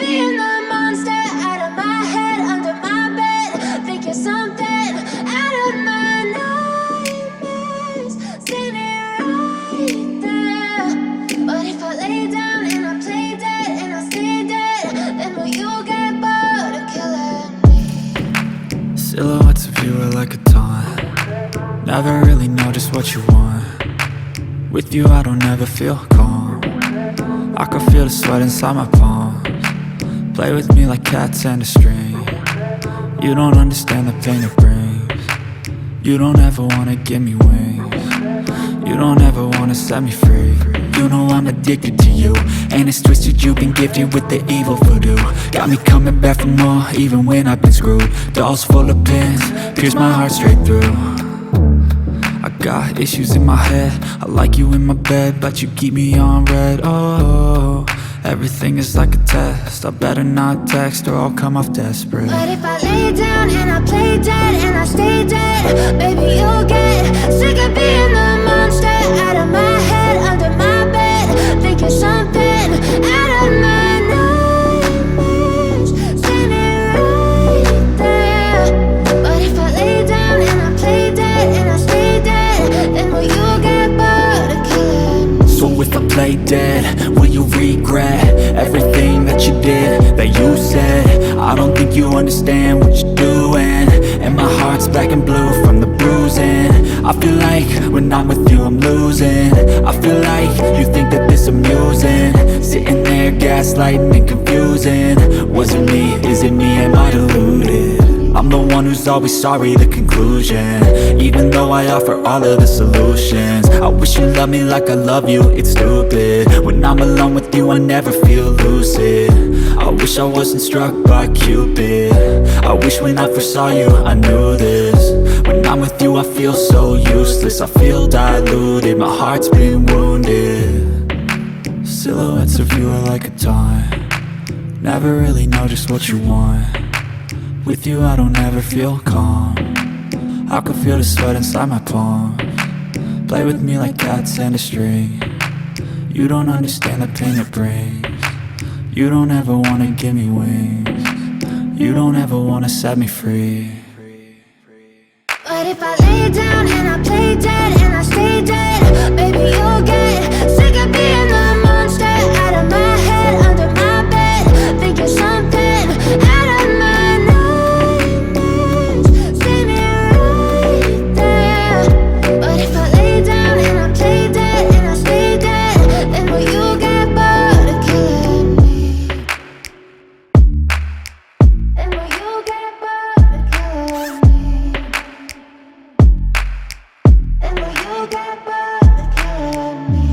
being the monster out of my head, under my bed. Think you're something out of my nightmares, standing right there. But if I lay down and I play dead and I stay dead, then will you get bored of killing me? Silhouettes of you are like a taunt. Never really know just what you want. With you I don't ever feel calm. I can feel the sweat inside my palms. Play with me like cats and a string. You don't understand the pain it brings. You don't ever wanna give me wings. You don't ever wanna set me free. You know I'm addicted to you, and it's twisted, you've been gifted with the evil voodoo. Got me coming back for more, even when I've been screwed. Dolls full of pins, pierce my heart straight through. I got issues in my head, I like you in my bed, but you keep me on red. Oh, everything is like a test, I better not text or I'll come off desperate. But if I lay down and I play dead and I stay dead, baby you'll get sick of being the monster out of my head, under my bed. Think you're something out of my nightmares, standing right there. But if I lay down and I play dead and I stay dead, then will you get bored of killing me? So if I play dead, will you regret everything that you did, that you said? I don't think you understand what you're doing, and my heart's black and blue from the bruising. I feel like when I'm with you I'm losing. I feel like you think that this amusing, sitting there gaslighting and confusing. Was it me? Is it me? Am I deluded? I'm the one who's always sorry, the conclusion, even though I offer all of the solutions. I wish you loved me like I love you, it's stupid. When I'm alone with you I never feel lucid. I wish I wasn't struck by Cupid. I wish when I first saw you I knew this. When I'm with you I feel so useless, I feel diluted, my heart's been wounded. Silhouettes of you are like a taunt. Never really know just what you want. With you I don't ever feel calm. I can feel the sweat inside my palms. Play with me like cats and a string. You don't understand the pain it brings. You don't ever wanna give me wings. You don't ever wanna set me free. But if I lay down and I play dead and I stay dead, baby you'll get sick of being the monster out of my head, under my bed. Think you're something out of my nightmares, standing right there. But if I lay down and I play dead and I stay dead, then will you get bored of killing me? Then will you get bored of killing me? And will you get bored of killing me?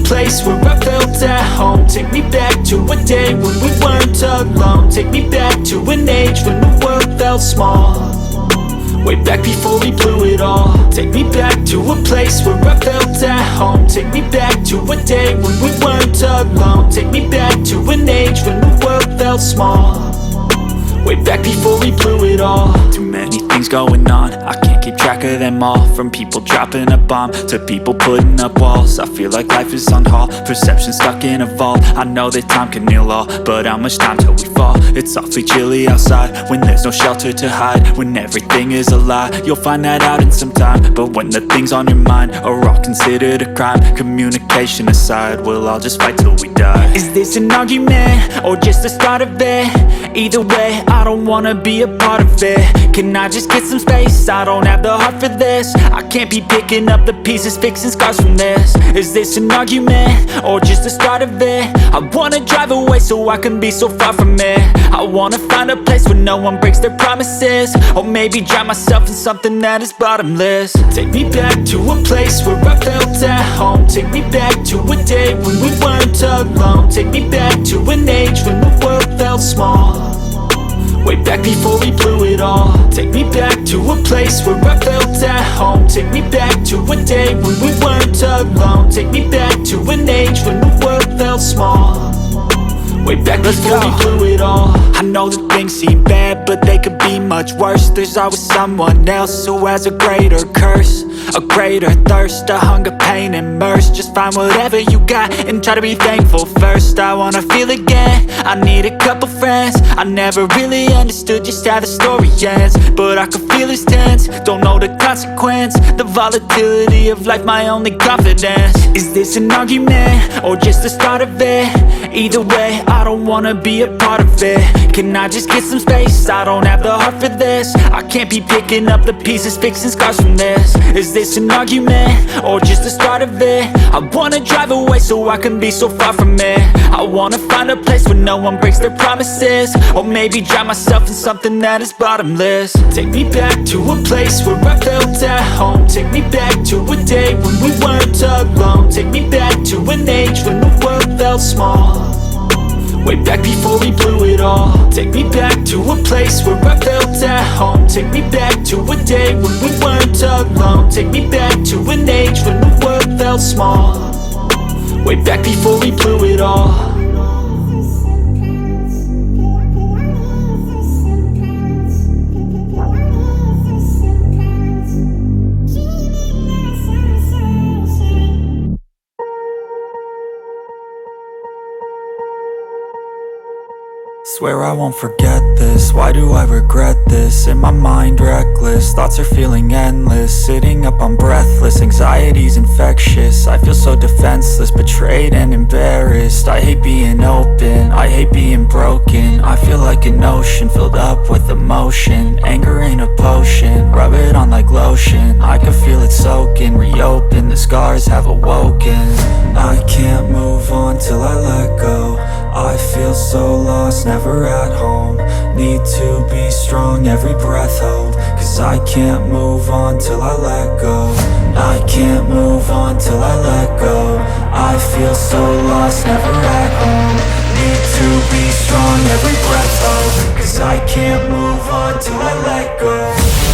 place where I felt at home. Take me back to a day when we weren't alone. Take me back to an age when the world felt small, way back before we blew it all. Take me back to a place where I felt at home. Take me back to a day when we weren't alone. Take me back to an age when the world felt small, way back before we blew it all. Too many things going on, I can't keep track of them all. From people dropping a bomb to people putting up walls. I feel like life is on hold, perception stuck in a vault. I know that time can heal all, but how much time till we fall? It's awfully chilly outside when there's no shelter to hide. When everything is a lie, you'll find that out in some time. But when the things on your mind are all considered a crime, communication aside, we'll all just fight till we die. Is this an argument or just the start of it? Either way, I don't wanna be a part of it. Can I just get some space? I don't have the heart for this. I can't be picking up the pieces, fixing scars from this. Is this an argument or just the start of it? I wanna drive away so I can be so far from it. I wanna find a place where no one breaks their promises, or maybe drown myself in something that is bottomless. Take me back to a place where I felt at home. Take me back to a day when we weren't alone. Take me back to an age when the world felt small, way back before we blew it all. Take me back to a place where I felt at home. Take me back to a day when we weren't alone. Take me back to an age when the world felt small, way back before we blew it all. I know that things seem bad, but they could be much worse. There's always someone else who has a greater curse, a greater thirst, a hunger, pain, and mercy. Just find whatever you got and try to be thankful first. I wanna feel again, I need a couple friends. I never really understood just how the story ends, but I can feel it's tense, don't know the consequence. The volatility of life, my only confidence. Is this an argument or just the start of it? Either way, I don't wanna be a part of it. Can I just get some space? I don't have the heart for this. I can't be picking up the pieces, fixing scars from this. Is this an argument or just the start of it? I wanna drive away so I can be so far from it. I wanna find a place where no one breaks their promises, or maybe drown myself in something that is bottomless. Take me back to a place where I felt at home. Take me back to a day when we weren't alone. Take me back to an age when the world felt small, way back before we blew it all. Take me back to a place where I felt at home. Take me back to a day when we weren't alone. Take me back to an age when the world felt small, way back before we blew it all. Swear I won't forget this, why do I regret this? In my mind reckless, thoughts are feeling endless. Sitting up, I'm breathless, anxiety's infectious. I feel so defenseless, betrayed and embarrassed. I hate being open, I hate being broken. I feel like an ocean filled up with emotion. Anger ain't a potion, rub it on like lotion. I can feel it soaking, reopen, the scars have awoken. I can't move on till I let go. I feel so lost, never at home. Need to be strong, every breath hold. Cause I can't move on till I let go. I can't move on till I let go. I feel so lost, never at home. Need to be strong, every breath hold. Cause I can't move on till I let go.